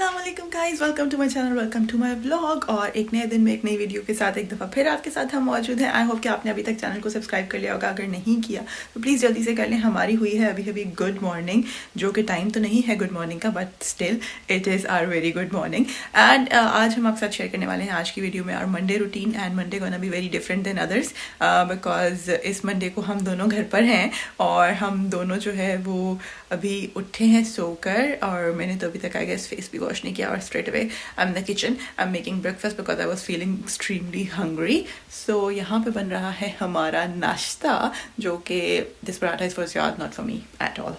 अस्सलाम वालेकुम guys, welcome to my channel, welcome to my vlog. और एक नए दिन में एक नई वीडियो के साथ एक दफ़ा फिर आपके साथ हम मौजूद हैं। आई होप कि आपने अभी तक चैनल को सब्सक्राइब कर लिया होगा। अगर नहीं किया तो प्लीज़ जल्दी से कर लें। हमारी हुई है अभी अभी गुड मॉर्निंग, जो कि टाइम तो नहीं है गुड मॉर्निंग का, but still it is are very good morning. And आज हम आपके साथ शेयर करने वाले हैं आज की वीडियो में our Monday routine. And Monday gonna be very different than others because इस मंडे को हम दोनों घर पर हैं और हम दोनों जो है वो अभी उठे हैं सोकर। और मैंने तो अभी तक आई गेस फेस भी वॉश नहीं किया और straight away I am in the kitchen, I am making breakfast because I was feeling extremely hungry. So यहाँ पे बन रहा है हमारा नाश्ता, जो कि दिस पराठा इज फॉर याद, not for me at all.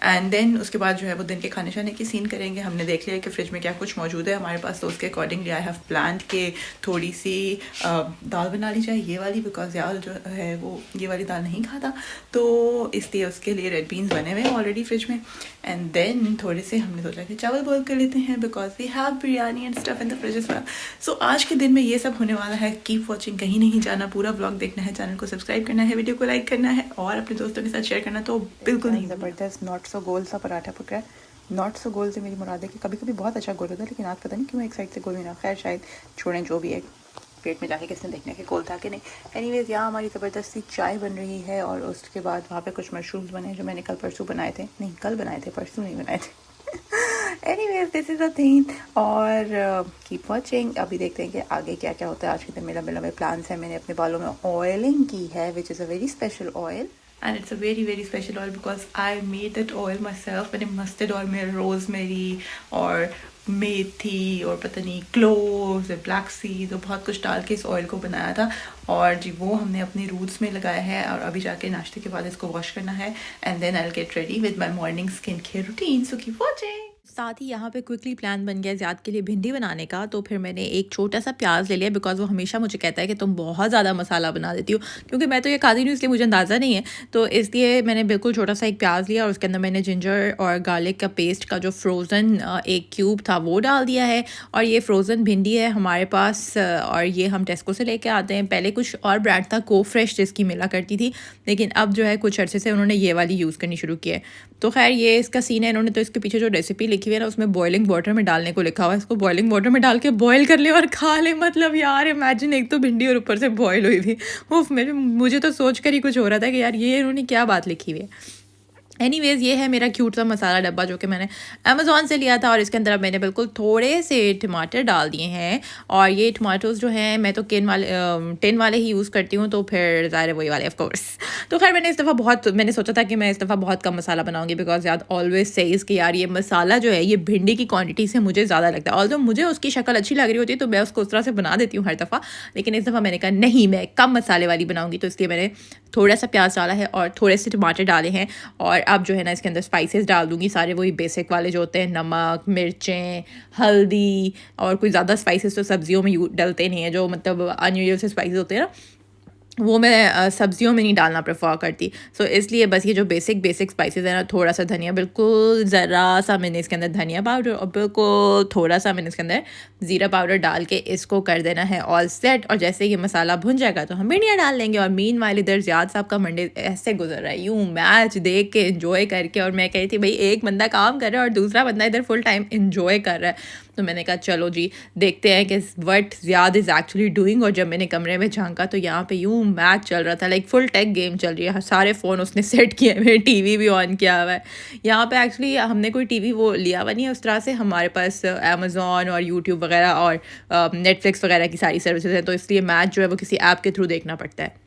And then उसके बाद जो है वो दिन के खाने शाने की सीन करेंगे। हमने देख लिया कि फ्रिज में क्या कुछ मौजूद है हमारे पास, तो उसके अकॉर्डिंगली आई हैव प्लान के थोड़ी सी दाल बना ली जाए, ये वाली, बिकॉज यार जो है वो ये वाली दाल नहीं खाता, तो इसलिए उसके लिए रेड बीन्स बने हुए हैं ऑलरेडी फ्रिज में। एंड देन थोड़े से हमने सोचा कि चावल बॉयल कर लेते हैं because we have biryani and stuff in the fridge as well. So आज के दिन में ये सब होने वाला है। कीप वॉचिंग, कहीं नहीं जाना, पूरा ब्लॉग देखना है, चैनल को सब्सक्राइब करना है, वीडियो को लाइक करना है और अपने दोस्तों के साथ शेयर करना तो बिल्कुल नहीं। ज़बरदस्त नॉट सो गोल सा पराठा पका है। नॉट सो गोल से मेरी मुराद है कि कभी कभी बहुत अच्छा गोल होता है, लेकिन आज पता नहीं क्यों एक साइड से गोल नहीं ना। खैर शायद छोड़ें, जो भी है, पेट में जाके किसने देखने के गोल था कि नहीं। एनीवेज यहाँ हमारी ज़बरदस्ती चाय बन रही है और उसके बाद वहाँ पे कुछ मशरूम्स बने जो मैंने कल परसों बनाए थे, नहीं कल बनाए थे, परसों नहीं बनाए थे। Anyways this is a thing. और कीप वॉचिंग, अभी देखते हैं कि आगे क्या क्या होता है। आज के दिन मेरा लंबे प्लान्स है। मैंने अपने बालों में ऑयलिंग की है, which is a very special oil. And it's a very very special oil because I made that oil myself। मैंने मस्टर्ड ऑयल में रोजमेरी और मेथी और पता नहीं क्लोव्स और ब्लैक सीड और बहुत कुछ डाल के इस ऑयल को बनाया था। और जी वो हमने अपने रूट्स में लगाया है और अभी जाके नाश्ते के बाद इसको वॉश करना है। And then I will get ready with my morning skin care routine. So keep watching. साथ ही यहाँ पे क्विकली प्लान बन गया ज़्यादा के लिए भिंडी बनाने का, तो फिर मैंने एक छोटा सा प्याज ले लिया बिकॉज वो हमेशा मुझे कहता है कि तुम बहुत ज़्यादा मसाला बना देती हो, क्योंकि मैं तो ये खाती नहीं हूँ इसलिए मुझे अंदाज़ा नहीं है। तो इसलिए मैंने बिल्कुल छोटा सा एक प्याज लिया और उसके अंदर मैंने जिंजर और गार्लिक का पेस्ट का जो फ्रोज़न एक क्यूब था वो डाल दिया है। और ये फ्रोज़न भिंडी है हमारे पास और ये हम टेस्को से लेके आते हैं। पहले कुछ और ब्रांड था को फ्रेश जिसकी मिला करती थी, लेकिन अब जो है कुछ अर्से से उन्होंने ये वाली यूज़ करनी शुरू की है। तो खैर ये इसका सीन है। इन्होंने तो इसके पीछे जो रेसिपी लिखी हुई है ना उसमें बॉइलिंग वाटर में डालने को लिखा हुआ है। इसको बॉइलिंग वाटर में डाल के बॉयल कर ले और खा ले। मतलब यार इमेजिन, एक तो भिंडी और ऊपर से बॉयल हुई थी। उफ, मुझे तो सोच कर ही कुछ हो रहा था कि यार ये इन्होंने क्या बात लिखी हुई है। एनीवेज ये है मेरा क्यूट सा मसाला डब्बा जो कि मैंने अमेज़ॉन से लिया था और इसके अंदर अब मैंने बिल्कुल थोड़े से टमाटर डाल दिए हैं। और ये टमाटोज़ जो हैं मैं तो टिन वाले ही यूज़ करती हूँ, तो फिर ज़ाहिर है वही वाले ऑफ कोर्स। तो खैर मैंने सोचा था कि मैं इस दफ़ा बहुत कम मसाला बनाऊंगी बिकॉज यार ऑलवेज सेज कि यार ये मसाला जो है ये भिंडी की क्वान्टिटी से मुझे ज़्यादा लगता है। ऑल्दो मुझे उसकी शक्ल अच्छी लग रही होती है तो मैं उसको उस तरह से बना देती हूँ हर दफ़ा, लेकिन इस दफ़ा मैंने कहा नहीं, मैं कम मसाले वाली बनाऊँगी। तो इसलिए मैंने थोड़ा सा प्याज डाला है और थोड़े से टमाटर डाले हैं। और अब जो है ना इसके अंदर स्पाइसेस डाल दूँगी, सारे वही बेसिक वाले जो होते हैं, नमक, मिर्चें, हल्दी। और कोई ज़्यादा स्पाइसेस तो सब्जियों में डलते नहीं हैं, जो मतलब अनयूजुअल से स्पाइसेस होते हैं ना वो मैं सब्जियों में नहीं डालना प्रेफर करती। सो इसलिए बस ये जो बेसिक स्पाइसेस है ना, थोड़ा सा धनिया, बिल्कुल ज़रा सा मैंने इसके अंदर धनिया पाउडर और बिल्कुल थोड़ा सा मैंने इसके अंदर ज़ीरा पाउडर डाल के इसको कर देना है ऑल सेट। और जैसे ये मसाला भुन जाएगा तो हम भिंडियाँ डाल लेंगे। और मीन वाले इधर ज़ियाद साहब का मंडे ऐसे गुजर रहा है, यूँ मैच देख के इन्जॉय करके। और मैं कह रही थी भाई एक बंदा काम कर रहा है और दूसरा बंदा इधर फुल टाइम इन्जॉय कर रहा है। तो मैंने कहा चलो जी देखते हैं कि what Ziyad is actually doing. और जब मैंने कमरे में झांका तो यहाँ पे यूँ मैच चल रहा था, लाइक फुल टेक गेम चल रही है। सारे फ़ोन उसने सेट किए हुए, टीवी भी ऑन किया हुआ है। यहाँ पे एक्चुअली हमने कोई टीवी वो लिया हुआ नहीं है उस तरह से। हमारे पास अमेज़ॉन और यूट्यूब वगैरह और नेटफ्लिक्स वगैरह की सारी सर्विसेज हैं, तो इसलिए मैच जो है वो किसी ऐप के थ्रू देखना पड़ता है।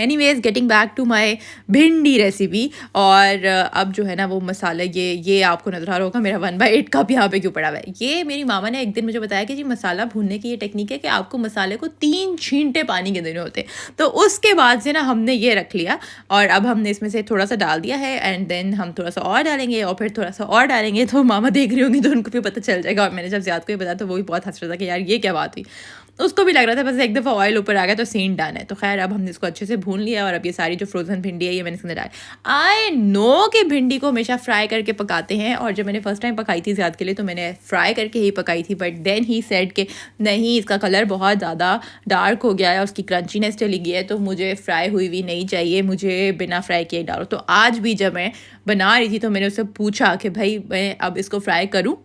Anyways getting back to my bhindi recipe. और अब जो है ना वो मसाला ये आपको नजर आ रहा होगा मेरा 1/8 कप यहाँ पे क्यों पड़ा हुआ है। ये मेरी मामा ने एक दिन मुझे बताया कि जी मसाला भूनने की ये टेक्निक है कि आपको मसाले को 3 छींटे पानी के देने होते हैं। तो उसके बाद से ना हमने ये रख लिया और अब हमने इसमें से थोड़ा सा डाल दिया है। एंड देन हम थोड़ा सा और डालेंगे और फिर थोड़ा सा और डालेंगे। तो मामा देख रही होंगी तो उनको भी पता चल जाएगा। और मैंने जब ज़्यादा को ये बताया तो वो भी बहुत हंस रहा था कि यार ये क्या बात हुई। उसको भी लग रहा था बस एक दफ़ा ऑयल ऊपर आ गया तो सीन डन है। तो खैर अब हमने इसको अच्छे से भून लिया और अब ये सारी जो फ्रोज़न भिंडी है ये मैंने इसके अंदर डाली। आई नो कि भिंडी को हमेशा फ्राई करके पकाते हैं और जब मैंने फर्स्ट टाइम पकाई थी ज़्यादा के लिए तो मैंने फ्राई करके ही पकाई थी, बट देन ही सेड कि नहीं इसका कलर बहुत ज़्यादा डार्क हो गया है, उसकी क्रंचीनेस चली गई है, तो मुझे फ्राई हुई हुई नहीं चाहिए, मुझे बिना फ्राई किए डालो। तो आज भी जब मैं बना रही थी तो मैंने उससे पूछा कि भाई मैं अब इसको फ्राई करूँ।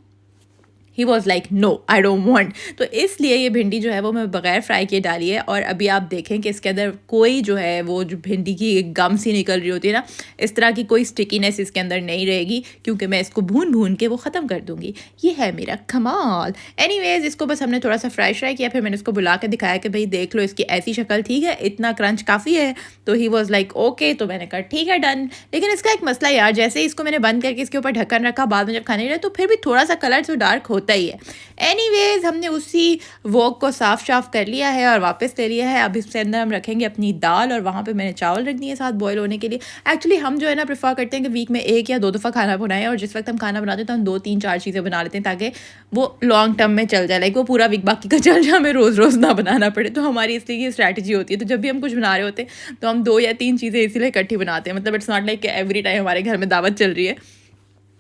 He was like no I don't want. तो इसलिए ये भिंडी जो है वो मैं बगैर फ्राई किए डाली है। और अभी आप देखें कि इसके अंदर कोई जो है वो जो भिंडी की गम सी निकल रही होती है ना, इस तरह की कोई स्टिकीनेस इसके अंदर नहीं रहेगी, क्योंकि मैं इसको भून भून के वो ख़त्म कर दूँगी। ये है मेरा कमाल। एनीवेज इसको बस हमने थोड़ा सा फ्राई किया, फिर मैंने उसको बुला के दिखाया कि भाई देख लो इसकी ऐसी शक्ल ठीक है, इतना क्रंच काफ़ी है। तो ही वॉज लाइक ओके। तो मैंने कहा ठीक है डन। लेकिन इसका एक मसला यार, जैसे ही इसको मैंने बंद करके इसके ऊपर ढक्कन रखा, बाद में जब खाने लगे तो फिर भी थोड़ा सा कलर तो डार्क होता ही है। एनीवेज हमने उसी वोक को साफ कर लिया है और वापस ले लिया है। अब इसके अंदर हम रखेंगे अपनी दाल, और वहाँ पे मैंने चावल रख दिए साथ बॉयल होने के लिए। एक्चुअली हम जो है ना प्रेफर करते हैं कि वीक में 1 या 2 दफ़ा खाना बनाएं, और जिस वक्त हम खाना बनाते हैं तो हम 2, 3, 4 चीज़ें बना लेते हैं ताकि वो लॉन्ग टर्म में चल जाए, लाइक वो पूरा वीक बाकी का चल जाए, हमें रोज़ रोज़ ना बनाना पड़े। तो हमारी इसलिए ये स्ट्रैटेजी होती है। तो जब भी हम कुछ बना रहे होते हैं तो हम 2 या 3 चीज़ें इसीलिए इकट्ठी बनाते हैं। मतलब it's not like every time हमारे घर में दावत चल रही है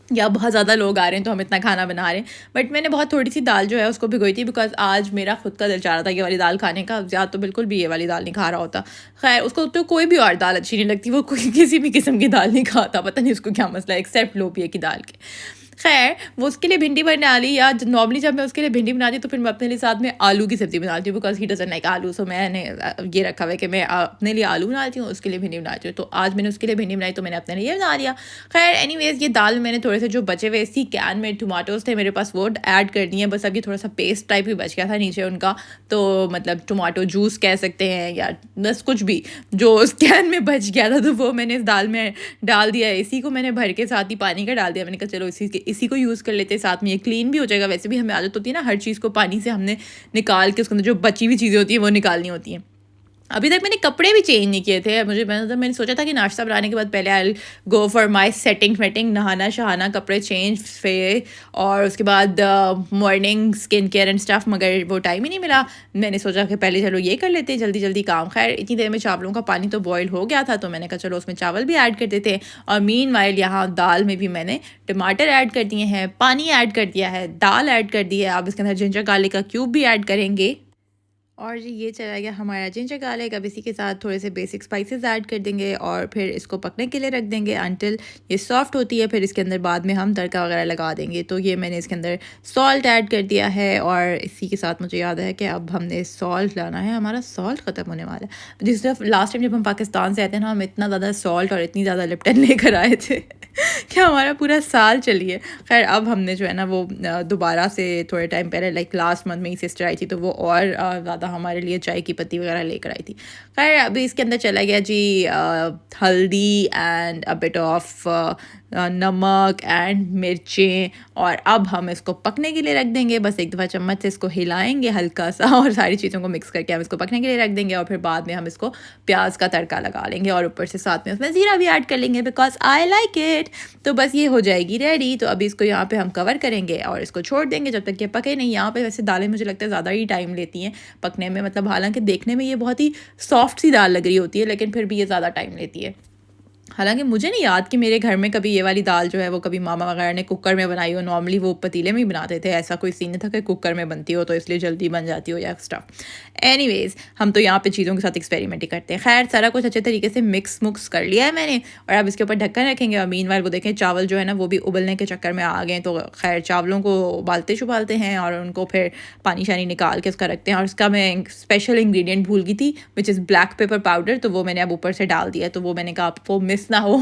या बहुत ज़्यादा लोग आ रहे हैं तो हम इतना खाना बना रहे हैं। बट मैंने बहुत थोड़ी सी दाल जो है उसको भिगोई थी, बिकॉज आज मेरा खुद का दिल चाह रहा था ये वाली दाल खाने का। ज़्यादा तो बिल्कुल भी ये वाली दाल नहीं खा रहा होता। खैर उसको तो कोई भी और दाल अच्छी नहीं लगती, वो कोई किसी भी किस्म की दाल नहीं खाता, पता नहीं उसको क्या मसला है एक्सेप्ट लोबिया की दाल के। खैर वो उसके लिए भिंडी बना ली, या नॉर्मली जब मैं उसके लिए भिंडी बनाती हूँ तो फिर मैं अपने लिए साथ में आलू की सब्ज़ी बनाती हूँ, बिकॉज ही डजंट लाइक आलू। सो मैंने ये रखा हुआ है कि मैं अपने लिए आलू बनाती हूँ, उसके लिए भिंडी बनाती हूँ। तो आज मैंने उसके लिए भिंडी बनाई तो मैंने अपने लिए बना लिया। खैर एनीवेज ये दाल मैंने थोड़े से जो बचे हुए इसी कैन में टमाटोज थे मेरे पास वो ऐड कर दिए। बस अब ये थोड़ा सा पेस्ट टाइप ही बच गया था नीचे उनका, तो मतलब टमाटो जूस कह सकते हैं या बस कुछ भी जो उस कैन में बच गया था, तो वो मैंने इस दाल में डाल दिया। इसी को मैंने भर के साथ ही पानी का डाल दिया। मैंने कहा चलो इसी को यूज़ कर लेते, साथ में ये क्लीन भी हो जाएगा। वैसे भी हमें आदत होती है ना हर चीज़ को पानी से हमने निकाल के उसके अंदर जो बची हुई चीज़ें होती हैं वो निकालनी होती हैं। अभी तक मैंने कपड़े भी चेंज नहीं किए थे। मैंने सोचा था कि नाश्ता बनाने के बाद पहले I go for my setting वेटिंग, नहाना शहाना, कपड़े चेंज फिर और उसके बाद morning skin care and stuff, मगर वो टाइम ही नहीं मिला। मैंने सोचा कि पहले चलो ये कर लेते हैं जल्दी जल्दी काम। खैर इतनी देर में चावलों का पानी तो बॉयल हो गया था, तो मैंने कहा चलो उसमें चावल भी ऐड कर देते हैं। और मीनवाइल यहाँ दाल में भी मैंने टमाटर ऐड कर दिए हैं, पानी ऐड कर दिया है, दाल ऐड कर दी है। अब इसके अंदर जिंजर गार्लिक का क्यूब भी ऐड करेंगे। और जी ये चला गया हमारा जिंजर गार्लिक। अब इसी के साथ थोड़े से बेसिक स्पाइसेस ऐड कर देंगे और फिर इसको पकने के लिए रख देंगे अंटिल ये सॉफ्ट होती है। फिर इसके अंदर बाद में हम तड़का वगैरह लगा देंगे। तो ये मैंने इसके अंदर सॉल्ट ऐड कर दिया है, और इसी के साथ मुझे याद है कि अब हमने सॉल्ट लाना है। हमारा सॉल्ट ख़त्म होने वाला है। जिस लास्ट टाइम जब हम पाकिस्तान से आए थे ना, हम इतना ज़्यादा सॉल्ट और इतनी ज़्यादा लिप्टन लेकर आए थे कि हमारा पूरा साल चलिए। खैर अब हमने जो है ना वो दोबारा से थोड़े टाइम पहले लाइक लास्ट मंथ में ही सिस्टर आई थी, तो वो और ज़्यादा हमारे लिए चाय की पत्ती वगैरह लेकर आई थी। खैर अभी इसके अंदर चला गया जी हल्दी एंड अ बिट ऑफ नमक एंड मिर्चें, और अब हम इसको पकने के लिए रख देंगे। बस एक दफ़ा चम्मच से इसको हिलाएंगे हल्का सा, और सारी चीज़ों को मिक्स करके हम इसको पकने के लिए रख देंगे। और फिर बाद में हम इसको प्याज का तड़का लगा लेंगे, और ऊपर से साथ में उसमें ज़ीरा भी ऐड कर लेंगे बिकॉज आई लाइक इट। तो बस ये हो जाएगी रेडी। तो अभी इसको यहाँ पे हम कवर करेंगे और इसको छोड़ देंगे जब तक ये पके नहीं। यहाँ पे वैसे दालें मुझे लगता है ज़्यादा ही टाइम लेती हैं पकने में, मतलब हालांकि देखने में ये बहुत ही सॉफ्ट सी दाल लग रही होती है, लेकिन फिर भी ये ज़्यादा टाइम लेती है। हालांकि मुझे नहीं याद कि मेरे घर में कभी ये वाली दाल जो है वो कभी मामा वगैरह ने कुकर में बनाई हो। नॉर्मली वो पतीले में ही बनाते थे, ऐसा कोई सीन नहीं था कि कुकर में बनती हो तो इसलिए जल्दी बन जाती हो या स्टफ। एनीवेज हम तो यहाँ पे चीज़ों के साथ एक्सपेरिमेंट ही करते हैं। खैर सारा कुछ अच्छे तरीके से मिक्स कर लिया है मैंने, और अब इसके ऊपर ढक्कन रखेंगे। और मीनवाइल वो देखें चावल जो है ना वो भी उबलने के चक्कर में आ गए। तो खैर चावलों को उबालते छुबालते हैं और उनको फिर पानी शानी निकाल के उसका रखते हैं। और इसका मैं स्पेशल इंग्रेडिएंट भूल गई थी which is black pepper powder, तो वो मैंने अब ऊपर से डाल दिया। तो वो मैंने कहा आपको मिस ना हो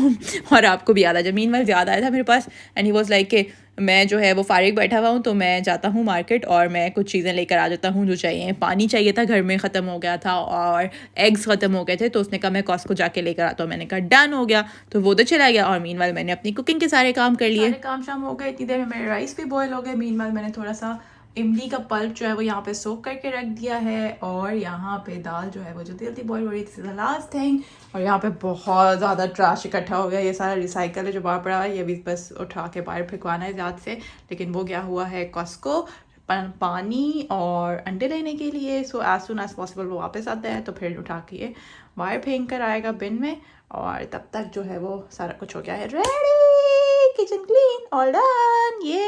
और आपको भी याद आ जाए। मीनवाइल याद आया था मेरे पास एंड ही वाज लाइक कि मैं जो है वो फारिग बैठा हुआ हूँ तो मैं जाता हूँ मार्केट और मैं कुछ चीज़ें लेकर आ जाता हूँ जो चाहिए। पानी चाहिए था, घर में ख़त्म हो गया था, और एग्स ख़त्म हो गए थे, तो उसने कहा मैं कॉस्को जाके लेकर आता हूँ। मैंने कहा डन हो गया, तो वो तो चला गया। और मीनवाइल मैंने अपनी कुकिंग के सारे काम कर लिए। काम शाम हो गए, इतनी देर में मेरे राइस भी बॉयल हो गए। मीनवाइल मैंने थोड़ा सा इमली का पल्प जो है वो यहाँ पे सोक करके रख दिया है, और यहाँ पे दाल जो है वो जल्दी जल्दी बॉयल हो रही थी। लास्ट थिंग, और यहाँ पे बहुत ज़्यादा ट्रैश इकट्ठा हो गया। ये सारा रिसाइकल है जो बाहर पड़ा है, ये भी बस उठा के बाहर फेंकवाना है ज़्यादा से। लेकिन वो गया हुआ है कॉस्को पानी और अंडे लेने के लिए। So as soon as possible वो वापस आता है तो फिर उठा के ये बाहर फेंक कर आएगा बिन में, और तब तक जो है वो सारा कुछ हो गया है ready, kitchen clean, all done. ये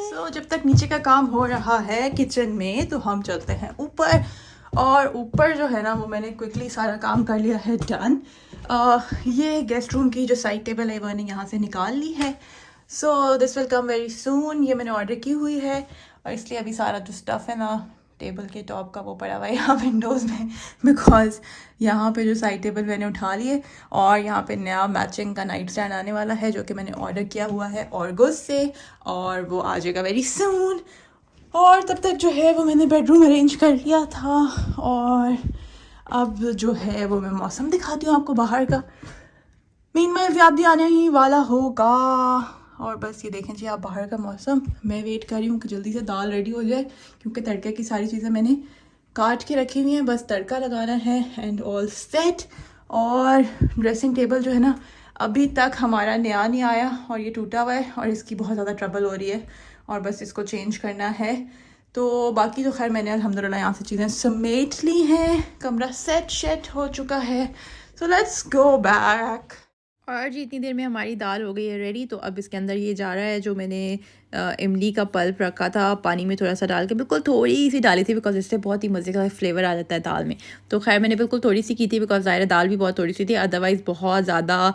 सो जब तक नीचे का काम हो रहा है किचन में तो हम चलते हैं ऊपर। और ऊपर जो है ना वो मैंने क्विकली सारा काम कर लिया है डन। ये गेस्ट रूम की जो साइड टेबल है वो मैंने यहाँ से निकाल ली है। So this will come very soon. ये मैंने ऑर्डर की हुई है और इसलिए अभी सारा जो स्टफ़ है ना टेबल के टॉप का वो पड़ा हुआ है यहाँ विंडोज़ में, बिकॉज यहाँ पे जो साइड टेबल मैंने उठा लिए और यहाँ पे नया मैचिंग का नाइट स्टैंड आने वाला है जो कि मैंने ऑर्डर किया हुआ है ऑर्गोज से, और वो आ जाएगा वेरी सून। और तब तक जो है वो मैंने बेडरूम अरेंज कर लिया था, और अब जो है वो मैं मौसम दिखाती हूँ आपको बाहर का। मीनवाइल ज़्यादा भी आने ही वाला होगा। और बस ये देखें जी आप बाहर का मौसम। मैं वेट कर रही हूँ कि जल्दी से दाल रेडी हो जाए क्योंकि तड़के की सारी चीज़ें मैंने काट के रखी हुई हैं, बस तड़का लगाना है एंड ऑल सेट। और ड्रेसिंग टेबल जो है ना अभी तक हमारा नया नहीं आया और ये टूटा हुआ है और इसकी बहुत ज़्यादा ट्रबल हो रही है और बस इसको चेंज करना है। तो बाकी तो खैर मैंने अल्हम्दुलिल्लाह यहाँ से चीज़ें समेट ली हैं, कमरा सेट हो चुका है। So let's go back. और जी इतनी देर में हमारी दाल हो गई है रेडी। तो अब इसके अंदर ये जा रहा है जो मैंने इमली का पल्प रखा था पानी में थोड़ा सा डाल के, बिल्कुल थोड़ी सी डाली थी बिकॉज इससे बहुत ही मज़े का फ्लेवर आ जाता है दाल में। तो खैर मैंने बिल्कुल थोड़ी सी की थी बिकॉज ज़ाहिर दाल भी बहुत थोड़ी सी थी, अदरवाइज़ बहुत ज़्यादा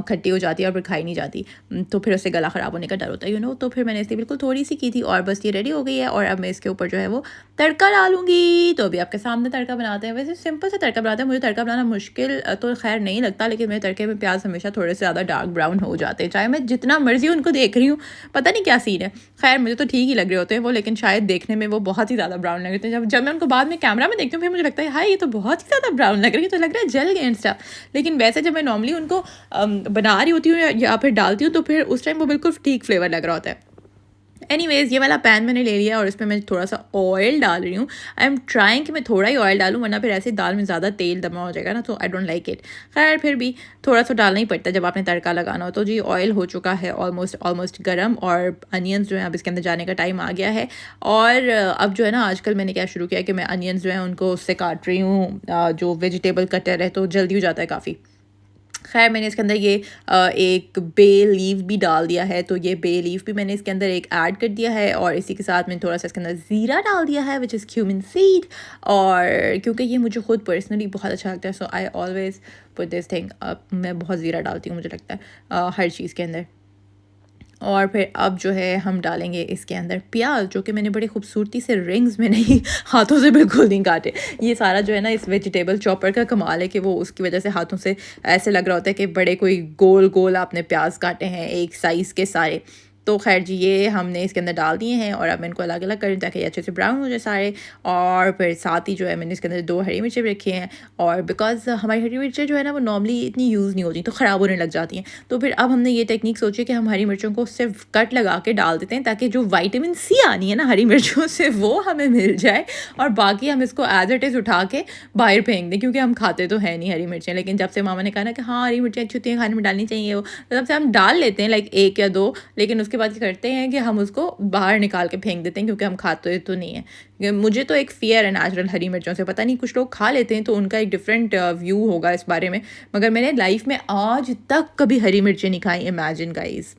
खट्टी हो जाती है और फिर खाई नहीं जाती, तो फिर उससे गला ख़राब होने का डर होता है तो फिर मैंने इसलिए बिल्कुल थोड़ी सी की थी। और बस ये रेडी हो गई है और अब मैं इसके ऊपर जो है वो तड़का डालूंगी। तो अभी आपके सामने तड़का बनाते हैं। वैसे सिंपल से तड़का बनाते हैं, मुझे तड़का बनाना मुश्किल तो खैर नहीं लगता, लेकिन मेरे तड़के में प्याज हमेशा थोड़े से ज़्यादा डार्क ब्राउन हो जाते हैं, चाहे मैं जितना मर्जी उनको देख रही हूँ, पता नहीं क्या सीन है। खैर मुझे तो ठीक ही लग रहे होते हैं वो, लेकिन शायद देखने में वो बहुत ही ज़्यादा ब्राउन लग रहे थे। जब मैं उनको बाद में कैमरा में देखती हूँ फिर मुझे लगता है हाय ये तो बहुत ही ज़्यादा ब्राउन लग रही है, तो लग रहा है जल गए एंड स्टफ। लेकिन वैसे जब मैं नॉर्मली उनको बना रही होती हूँ या फिर डालती हूँ तो फिर उस टाइम वो बिल्कुल ठीक फ्लेवर लग रहा होता है। एनीवेज़ ये वाला पैन मैंने ले लिया और इसमें मैं थोड़ा सा ऑयल डाल रही हूँ। आई एम ट्राइंग कि मैं थोड़ा ही ऑयल डालूँ वरना फिर ऐसे दाल में ज़्यादा तेल जमा हो जाएगा ना, तो आई डोंट लाइक इट। खैर फिर भी थोड़ा सा डालना ही पड़ता है जब आपने तड़का लगाना हो। तो जी ऑयल हो चुका है ऑलमोस्ट गर्म और अनियंस जो है अब इसके अंदर जाने का टाइम आ गया है। और अब जो है ना आजकल मैंने क्या शुरू किया कि मैं अनियंस जो है उनको उससे काट रही हूँ, जो वेजिटेबल कटर है, तो जल्दी हो जाता है काफ़ी। खैर मैंने इसके अंदर ये एक बे लीफ भी डाल दिया है, तो ये बे लीफ भी मैंने इसके अंदर एक ऐड कर दिया है और इसी के साथ मैंने थोड़ा सा इसके अंदर ज़ीरा डाल दिया है विच इज़ क्यूमिन सीड। और क्योंकि ये मुझे खुद पर्सनली बहुत अच्छा लगता है so I always put this thing, मैं बहुत ज़ीरा डालती हूँ मुझे लगता है हर चीज़ के अंदर। और फिर अब जो है हम डालेंगे इसके अंदर प्याज, जो कि मैंने बड़ी खूबसूरती से रिंग्स में नहीं हाथों से बिल्कुल नहीं काटे। ये सारा जो है ना इस वेजिटेबल चॉपर का कमाल है कि वो उसकी वजह से हाथों से ऐसे लग रहा होता है कि बड़े कोई गोल गोल आपने प्याज काटे हैं एक साइज़ के सारे। तो खैर जी ये हमने इसके अंदर डाल दिए हैं और अब मैं इनको अलग अलग करूँ ताकि अच्छे से ब्राउन हो जाए सारे। और फिर साथ ही जो है मैंने इसके अंदर 2 हरी मिर्चें भी रखी हैं, और बिकॉज हमारी हरी मिर्चें जो है ना वो नॉर्मली इतनी यूज़ नहीं होती तो ख़राब होने लग जाती हैं। तो फिर अब हमने ये टेक्निक सोची कि हम हरी मिर्चों को सिर्फ कट लगा के डाल देते हैं ताकि जो विटामिन सी आनी है ना हरी मिर्चों से वो हमें मिल जाए, और बाकी हम इसको एज इट इज़ उठा के बाहर फेंक दें क्योंकि हम खाते तो है नहीं हरी मिर्चें। लेकिन जब से मामा ने कहा ना कि हाँ हरी मिर्चें अच्छी होती हैं खाने में डालनी चाहिए वो, तो तब से हम डाल लेते हैं लाइक 1 या 2, लेकिन उसके बाद क्या करते हैं कि हम उसको बाहर निकाल के फेंक देते हैं क्योंकि हम खाते तो नहीं है। मुझे तो एक फ़ियर है नेचुरल हरी मिर्चों से, पता नहीं कुछ लोग खा लेते हैं तो उनका एक डिफरेंट व्यू होगा इस बारे में, मगर मैंने लाइफ में आज तक कभी हरी मिर्चें नहीं खाई, इमेजिन गाइस।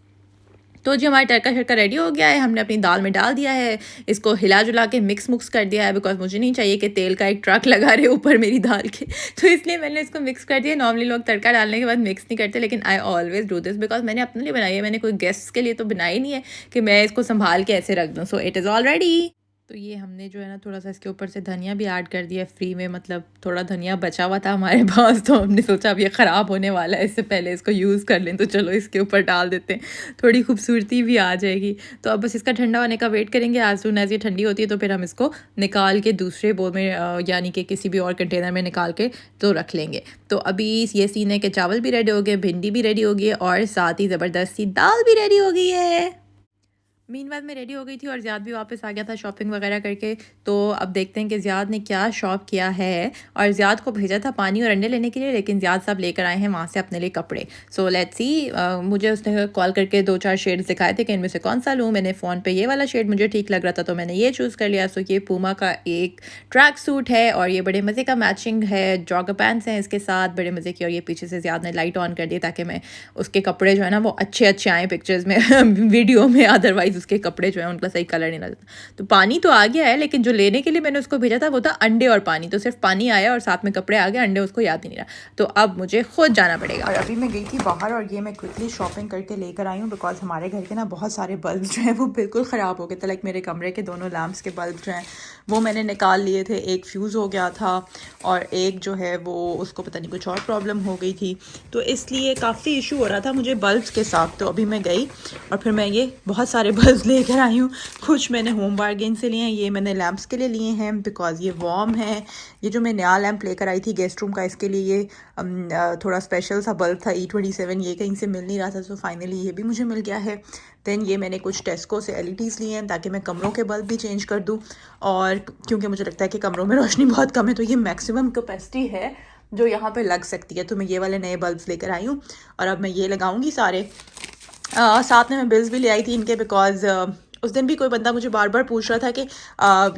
तो जी हमारा तड़का शड़का रेडी हो गया है, हमने अपनी दाल में डाल दिया है, इसको हिला जुला के मिक्स कर दिया है बिकॉज मुझे नहीं चाहिए कि तेल का एक ट्रक लगा रहे ऊपर मेरी दाल के, तो इसलिए मैंने इसको मिक्स कर दिया। नॉर्मली लोग तड़का डालने के बाद मिक्स नहीं करते, लेकिन I always do this because मैंने अपने लिए बनाई है, मैंने कोई गेस्ट के लिए तो बनाई नहीं है कि मैं इसको संभाल के ऐसे रख दूँ। So it is all ready. तो ये हमने जो है ना थोड़ा सा इसके ऊपर से धनिया भी ऐड कर दिया फ्री में, मतलब थोड़ा धनिया बचा हुआ था हमारे पास तो हमने सोचा अब ये ख़राब होने वाला है, इससे पहले इसको यूज़ कर लें, तो चलो इसके ऊपर डाल देते हैं, थोड़ी खूबसूरती भी आ जाएगी। तो अब बस इसका ठंडा होने का वेट करेंगे। एज सून एज ये ठंडी होती है तो फिर हम इसको निकाल के दूसरे बोल में यानी कि किसी भी और कंटेनर में निकाल के तो रख लेंगे। तो अभी ये सीन है कि चावल भी रेडी हो गए, भिंडी भी रेडी हो गई है और साथ ही ज़बरदस्त सी दाल भी रेडी हो गई है। मीनवाइल मैं रेडी हो गई थी और ज़ियाद भी वापस आ गया था शॉपिंग वगैरह करके। तो अब देखते हैं कि ज़ियाद ने क्या शॉप किया है। और ज़ियाद को भेजा था पानी और अंडे लेने के लिए, लेकिन ज़ियाद साहब लेकर आए हैं वहाँ से अपने लिए कपड़े। सो लेट्स सी, मुझे उसने कॉल करके 2-4 शेड्स दिखाए थे कि इनमें से कौन सा लूँ। मैंने फ़ोन पे ये वाला शेड मुझे ठीक लग रहा था तो मैंने ये चूज़ कर लिया। सो ये पूमा का एक ट्रैक सूट है और ये बड़े मज़े का मैचिंग है, जॉगर पैंट्स हैं इसके साथ बड़े मज़े की, और ये पीछे से ज़ियाद ने लाइट ऑन कर दी ताकि मैं उसके कपड़े जो है ना वो अच्छे आएँ पिक्चर्स में वीडियो में, अदरवाइज़ उसके कपड़े जो है उनका सही कलर नहीं आता। तो पानी तो आ गया है, लेकिन जो लेने के लिए मैंने उसको भेजा था वो था अंडे और पानी। तो सिर्फ पानी आया और साथ में कपड़े आ गए, अंडे उसको याद ही नहीं रहा। तो अब मुझे खुद जाना पड़ेगा। और अभी मैं गई थी बाहर और ये मैं क्विकली शॉपिंग करके लेकर आई हूँ, बिकॉज हमारे घर के ना बहुत सारे बल्ब जो हैं वो बिल्कुल ख़राब हो गए थे। लाइक मेरे कमरे के दोनों लैम्प्स के बल्ब जो हैं वो मैंने निकाल लिए थे, एक फ्यूज़ हो गया था और एक जो है वो उसको पता नहीं कुछ और प्रॉब्लम हो गई थी, तो इसलिए काफ़ी इशू हो रहा था मुझे बल्ब्स के साथ। तो अभी मैं गई और फिर मैं ये बहुत सारे बल्ब लेकर आई हूँ। कुछ मैंने होम बार्गेन से लिए हैं, ये मैंने लैम्प्स के लिए लिए हैं बिकॉज ये वार्म है। ये जो मैं नया लैम्प लेकर आई थी गेस्ट रूम का, इसके लिए ये थोड़ा स्पेशल सा बल्ब था E27, ये कहीं से मिल नहीं रहा था, तो फाइनली ये भी मुझे मिल गया है। देन ये मैंने कुछ टेस्को से LEDs लिए हैं ताकि मैं कमरों के बल्ब भी चेंज कर दूं, और क्योंकि मुझे लगता है कि कमरों में रोशनी बहुत कम है, तो ये मैक्सिमम कैपेसिटी है जो यहाँ पे लग सकती है। तो मैं ये वाले नए बल्ब्स लेकर आई हूँ और अब मैं ये लगाऊंगी सारे। साथ में मैं बिल्स भी ले आई थी इनके, बिकॉज उस दिन भी कोई बंदा मुझे बार बार पूछ रहा था कि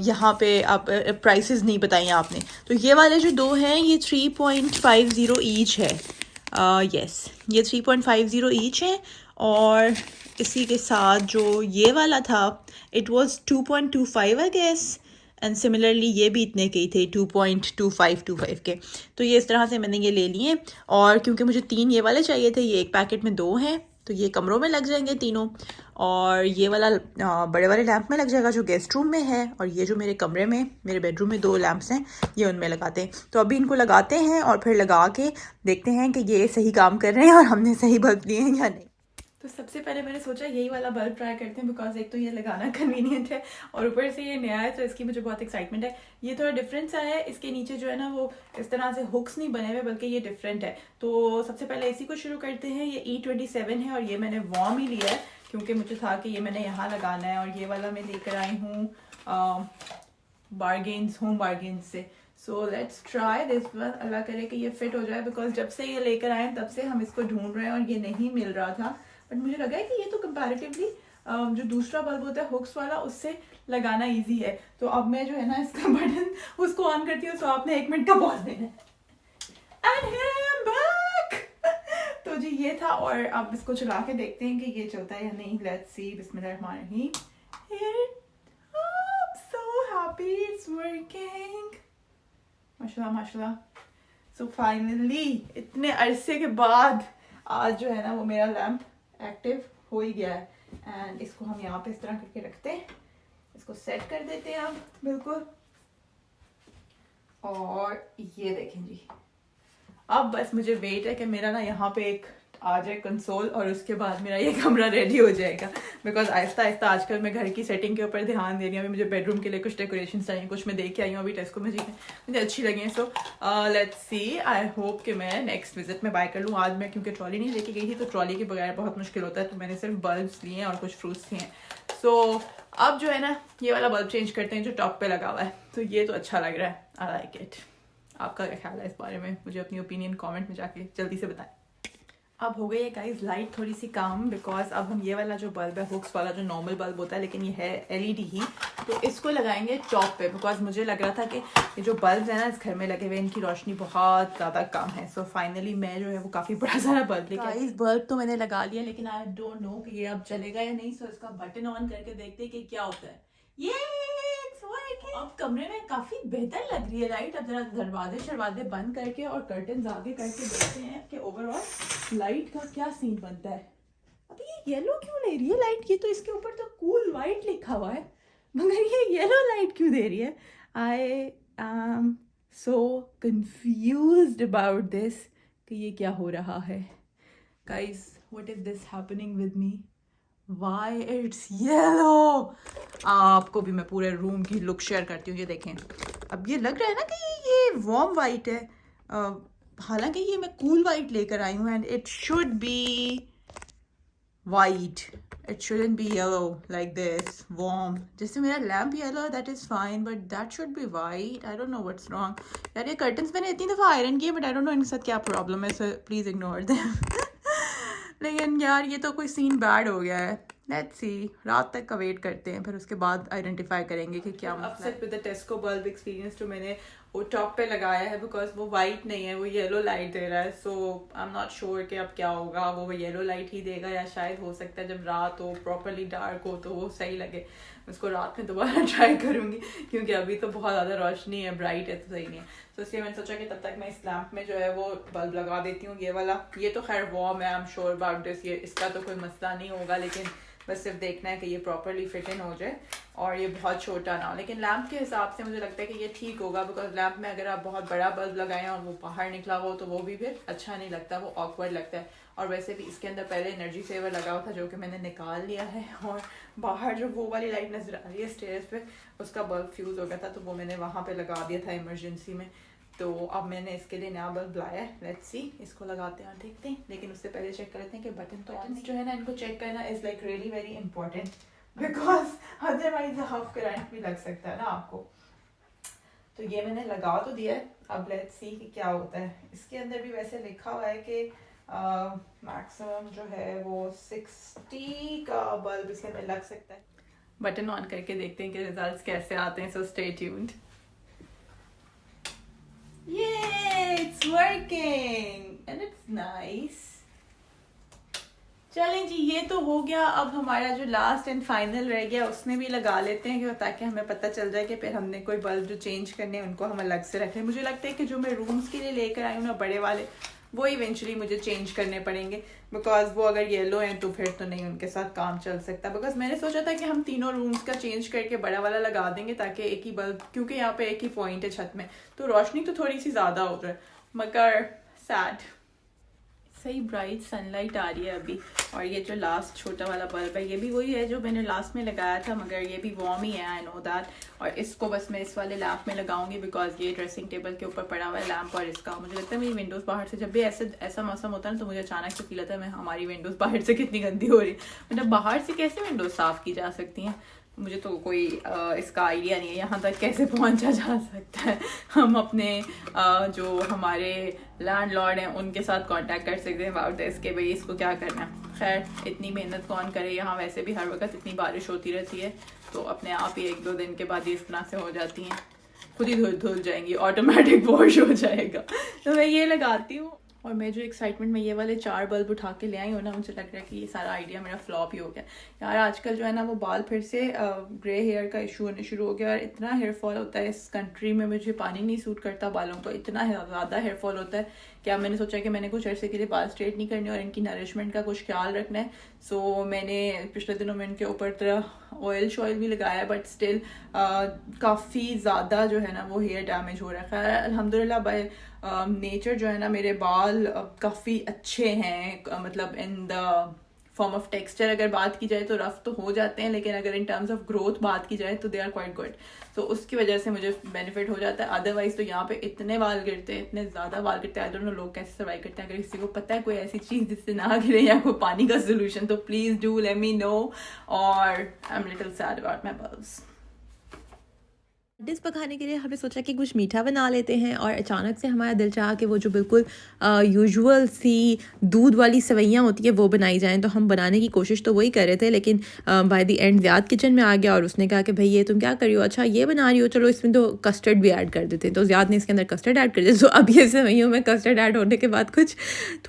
यहाँ पे आप प्राइसेस नहीं बताई आपने। तो ये वाले जो दो हैं ये 3.50 ईच है। यस, ये 3.50 ईच है। और इसी के साथ जो ये वाला था it was 2.25 I guess, and similarly ये भी इतने के ही थे 2.25 के। तो ये इस तरह से मैंने ये ले लिए। और क्योंकि मुझे 3 ये वाले चाहिए थे, ये एक पैकेट में 2 हैं, तो ये कमरों में लग जाएंगे तीनों, और ये वाला बड़े वाले लैंप में लग जाएगा जो गेस्ट रूम में है, और ये जो मेरे कमरे में मेरे बेडरूम में 2 लैंप्स हैं ये उनमें लगाते हैं। तो अभी इनको लगाते हैं और फिर लगा के देखते हैं कि ये सही काम कर रहे हैं और हमने सही बल्ब लिए हैं या नहीं। तो सबसे पहले मैंने सोचा यही वाला बल्ब ट्राई करते हैं, बिकॉज एक तो ये लगाना कन्वीनियंट है और ऊपर से ये नया है, तो इसकी मुझे बहुत एक्साइटमेंट है। ये थोड़ा डिफरेंस सा है, इसके नीचे जो है ना वो इस तरह से हुक्स नहीं बने हुए, बल्कि ये डिफरेंट है। तो सबसे पहले इसी को शुरू करते हैं। ये E27 है और ये मैंने वार्म ही लिया है क्योंकि मुझे था कि ये मैंने यहाँ लगाना है। और ये वाला मैं लेकर आई हूँ होम बार्गेन्स से। So let's try this one. Allah करे कि ये फिट हो जाए, बिकॉज जब से ये लेकर आए तब से हम इसको ढूंढ रहे हैं और ये नहीं मिल रहा था। बट मुझे लगा है कि ये तो कंपैरेटिवली जो दूसरा बल्ब होता है हुक्स वाला, उससे लगाना इजी है। तो अब मैं जो है ना इसका बटन उसको ऑन करती हूँ। सो आपने 1 मिनट का पॉज देना है। And here I am back. तो जी ये था, और अब इसको चला के देखते हैं कि ये चलता है या नहीं। Let's see. बिस्मिल्लाहिर्रहमानिर्रहीम। So happy it's working. माशाल्लाह माशाल्लाह। सो फाइनली इतने अरसे के बाद आज जो है ना वो मेरा लैम्प एक्टिव हो ही गया है। एंड इसको हम यहाँ पे इस तरह करके रखते हैं, इसको सेट कर देते हैं अब बिल्कुल। और ये देखें जी, अब बस मुझे वेट है कि मेरा ना यहाँ पे एक आ जाए कंसोल, और उसके बाद मेरा ये कमरा रेडी हो जाएगा। बिकॉज आहिस्ता आहिस्ता आजकल मैं घर की सेटिंग के ऊपर ध्यान दे रही हूँ। अभी मुझे बेडरूम के लिए कुछ डेकोरेशन चाहिए, कुछ मैं देख के आई हूँ अभी टेस्को में जी, मुझे अच्छी लगी है। So let's see. I hope कि मैं नेक्स्ट विजिट में बाय कर लूँ। आज मैं क्योंकि ट्रॉली नहीं लेके गई थी, तो ट्रॉली के बगैर बहुत मुश्किल होता है, तो मैंने सिर्फ बल्ब्स लिए हैं और कुछ फ्रूट्स लिए हैं। सो अब जो है ना ये वाला बल्ब चेंज करते हैं जो टॉप पे लगा हुआ है। तो ये तो अच्छा लग रहा है, आई लाइक इट। आपका क्या ख्याल है इस बारे में? मुझे अपनी ओपिनियन कमेंट में जाके जल्दी से बताएं। अब हो गई है गाइस लाइट थोड़ी सी काम, बिकॉज अब हम ये वाला जो बल्ब है हुक्स वाला जो नॉर्मल बल्ब होता है, लेकिन ये है LED ही, तो इसको लगाएंगे टॉप पे। बिकॉज मुझे लग रहा था कि ये जो बल्ब है ना इस घर में लगे हुए, इनकी रोशनी बहुत ज़्यादा कम है। सो फाइनली मैं जो है वो काफ़ी बड़ा सारा बल्ब लेके इस बल्ब तो मैंने लगा लिया, लेकिन आई डोंट नो कि ये अब चलेगा या नहीं। सो इसका बटन ऑन करके देखते हैं कि क्या होता है। ये अब कमरे में काफी बेहतर लग रही है लाइट। अब जरा दरवाजे बंद करके और कर्टन आगे करके देखते हैं कि ओवरऑल लाइट का क्या सीन बनता है। अभी ये येलो क्यों ले रही है लाइट? ये तो इसके ऊपर तो कूल वाइट लिखा हुआ है, मगर ये येलो लाइट क्यों दे रही है? I am so confused about this कि ये क्या हो रहा है। Guys, what is this happening with me? Why it's yellow? आपको भी मैं पूरे रूम की लुक शेयर करती हूँ। ये देखें, अब ये लग रहा है ना कि ये वार्म वाइट है, हालांकि ये मैं कूल वाइट लेकर आई हूँ, and it should be white, it shouldn't be yellow like this warm. जैसे मेरा लैम्प येलो है that is fine, but that should be white. I don't know what's wrong. यार ये कर्टन्स मैंने इतनी दफ़ा आयरन किए, बट आई डोंट नो इनके साथ क्या प्रॉब्लम है, सो प्लीज़ इग्नोर देम। लेकिन यार ये तो कोई सीन बैड हो गया है। लेट्स सी, रात तक का वेट करते हैं, फिर उसके बाद आइडेंटिफाई करेंगे कि क्या upset with the टेस्को bulb experience जो मैंने वो टॉप पे लगाया है, बिकॉज वो वाइट नहीं है, वो येलो लाइट दे रहा है. So I am not sure कि अब क्या होगा, वो येलो लाइट ही देगा या शायद हो सकता है जब रात हो प्रॉपरली डार्क हो तो वो सही लगे. उसको रात में दोबारा ट्राई करूँगी क्योंकि अभी तो बहुत ज़्यादा रोशनी है, ब्राइट है तो सही नहीं है. तो इसलिए मैंने सोचा कि तब तक मैं इस लैम्प में जो है वो बल्ब लगा देती हूँ. ये वाला, ये तो खैर वार्म है, I am sure about this, ये इसका तो कोई मसला नहीं होगा, लेकिन बस सिर्फ देखना है कि ये प्रॉपरली फिट इन हो जाए और ये बहुत छोटा ना हो. लेकिन लैम्प के हिसाब से मुझे लगता है कि ये ठीक होगा, बिकॉज लैम्प में अगर आप बहुत बड़ा बल्ब लगाएं और वो बाहर निकला हो तो वो भी फिर अच्छा नहीं लगता, वो ऑकवर्ड लगता है. और वैसे भी इसके अंदर पहले एनर्जी सेवर लगा हुआ था जो कि मैंने निकाल लिया है, और बाहर जो वो वाली लाइट नजर आ रही है स्टेयर्स पे, उसका बल्ब फ्यूज हो गया था तो वो मैंने वहाँ पे लगा दिया था इमरजेंसी में. तो अब मैंने इसके लिए नया बल्ब लाया है. लेट्स सी, इसको लगाते हैं और देखते हैं. लेकिन उससे पहले चेक कर लेते हैं कि बटन तो ऑन जो है ना, इनको चेक करना is like really very important, because otherwise half current भी लग सकता है ना आपको. तो ये मैंने लगा तो दिया है, अब लेट्स सी कि क्या होता है. इसके अंदर भी वैसे लिखा हुआ है कि मैक्सिमम जो है वो 60 का बल्ब इसके अंदर लग सकता है. बटन ऑन करके देखते हैं कि रिजल्ट्स कैसे आते हैं. So stay tuned. Yay! It's working and it's nice. चलें जी, ये तो हो गया. अब हमारा जो लास्ट एंड फाइनल रह गया उसमें भी लगा लेते हैं कि ताकि हमें पता चल जाए कि फिर हमने कोई बल्ब जो चेंज करने हैं उनको हम अलग से रखें. मुझे लगता है कि जो मैं रूम्स के लिए लेकर आई हूँ ना बड़े वाले, वो इवेंचुअली मुझे चेंज करने पड़ेंगे, बिकॉज वो अगर येलो हैं तो फिर तो नहीं उनके साथ काम चल सकता. बिकॉज मैंने सोचा था कि हम तीनों रूम्स का चेंज करके बड़ा वाला लगा देंगे ताकि एक ही बल्ब, क्योंकि यहाँ पे एक ही पॉइंट है छत में, तो रोशनी तो थोड़ी सी ज़्यादा हो जाए. मगर सैड, सही ब्राइट सनलाइट आ रही है अभी. और ये जो लास्ट छोटा वाला बल्ब है ये भी वही है जो मैंने लास्ट में लगाया था, मगर ये भी वार्म ही है, आई नो दैट. और इसको बस मैं इस वाले लैम्प में लगाऊंगी बिकॉज ये ड्रेसिंग टेबल के ऊपर पड़ा हुआ है लैम्प. और इसका मुझे लगता है मेरी विंडोज़ बाहर से, जब भी ऐसा मौसम होता है ना तो मुझे अचानक से फील आता है मैं हमारी विंडोज़ बाहर से कितनी गंदी हो रही है. मतलब बाहर से कैसे विंडोज़ साफ़ की जा सकती हैं, मुझे तो कोई इसका आइडिया नहीं है. यहाँ तक कैसे पहुँचा जा सकता है, हम अपने जो हमारे लैंडलॉर्ड हैं उनके साथ कांटेक्ट कर सकते हैं अबाउट दिस कि भाई इसको क्या करना है. खैर इतनी मेहनत कौन करे, यहाँ वैसे भी हर वक्त इतनी बारिश होती रहती है तो अपने आप ही 1-2 दिन के बाद ये इस तरह से हो जाती हैं, खुद ही धुल जाएंगी, ऑटोमेटिक वॉश हो जाएगा. तो मैं ये लगाती हूँ. और मैं जो एक्साइटमेंट में ये वाले 4 बल्ब उठा के ले आई हूँ ना, मुझे लग रहा है कि ये सारा आइडिया मेरा फ्लॉप ही हो गया. यार आजकल जो है ना वो बाल फिर से ग्रे हेयर का इशू होने शुरू हो गया. और इतना हेयर फॉल होता है इस कंट्री में, मुझे पानी नहीं सूट करता बालों को, इतना ज़्यादा हेयर फॉल होता है. क्या मैंने सोचा कि मैंने कुछ अर्से के लिए बाल स्ट्रेट नहीं करने और इनकी नरिशमेंट का कुछ ख्याल रखना है. सो मैंने पिछले दिनों में इनके ऊपर तरह ऑयल शॉयल भी लगाया, बट स्टिल काफ़ी ज़्यादा जो है ना वो हेयर डैमेज हो रखा है. अल्हम्दुलिल्लाह बाय नेचर जो है ना मेरे बाल काफ़ी अच्छे हैं, मतलब in the form of texture अगर बात की जाए तो रफ तो हो जाते हैं, लेकिन अगर इन टर्म्स ऑफ ग्रोथ बात की जाए तो दे आर क्वाइट गुड. तो उसकी वजह से मुझे बेनिफिट हो जाता है. अदरवाइज तो यहाँ पे इतने बाल गिरते हैं, इतने ज़्यादा बाल गिरते हैं, आई डोंट नो लोग कैसे सर्वाइव करते हैं. अगर किसी को पता है कोई ऐसी चीज़ जिससे ना गिरे या कोई पानी का सोल्यूशन तो please do let me know. और I am little sad about my bulbs. Dish पकाने के लिए हमने सोचा कि कुछ मीठा बना लेते हैं और अचानक से हमारा दिल चाहा कि वो जो बिल्कुल यूजुअल सी दूध वाली सेवइयाँ होती है वो बनाई जाएं. तो हम बनाने की कोशिश तो वही कर रहे थे, लेकिन by the end Ziyad kitchen में आ गया और उसने कहा कि भाई ये तुम क्या कर रही हो, अच्छा ये बना रही हो, चलो इसमें तो कस्टर्ड भी ऐड कर देते हैं. तो ज़ियाद ने इसके अंदर कस्टर्ड ऐड कर दिया. तो अब ये सेवइयों में कस्टर्ड ऐड होने के बाद कुछ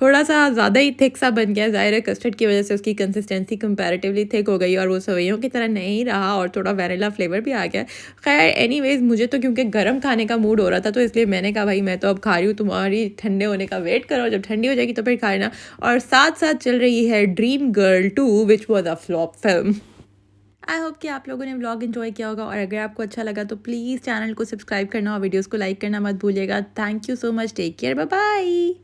थोड़ा सा ज़्यादा ही थिक सा बन गया. ज़ाहिर है कस्टर्ड की वजह से उसकी कंसिस्टेंसी कंपैरेटिवली थिक हो गई और वो सेवइयों की तरह नहीं रहा और थोड़ा वैनिला फ्लेवर भी आ गया. खैर एनीवेज मुझे तो क्योंकि गर्म खाने का मूड हो रहा था तो इसलिए मैंने कहा भाई मैं तो अब खा रही हूँ, तुम्हारी ठंडे होने का वेट करो, जब ठंडी हो जाएगी तो फिर खाना. और साथ साथ चल रही है dream girl 2 which was a flop film. I hope कि आप लोगों ने व्लॉग एंजॉय किया होगा और अगर आपको अच्छा लगा तो प्लीज़ चैनल को सब्सक्राइब करना और वीडियोज़ को लाइक करना मत भूलिएगा. Thank you so much. Take care. Bye bye.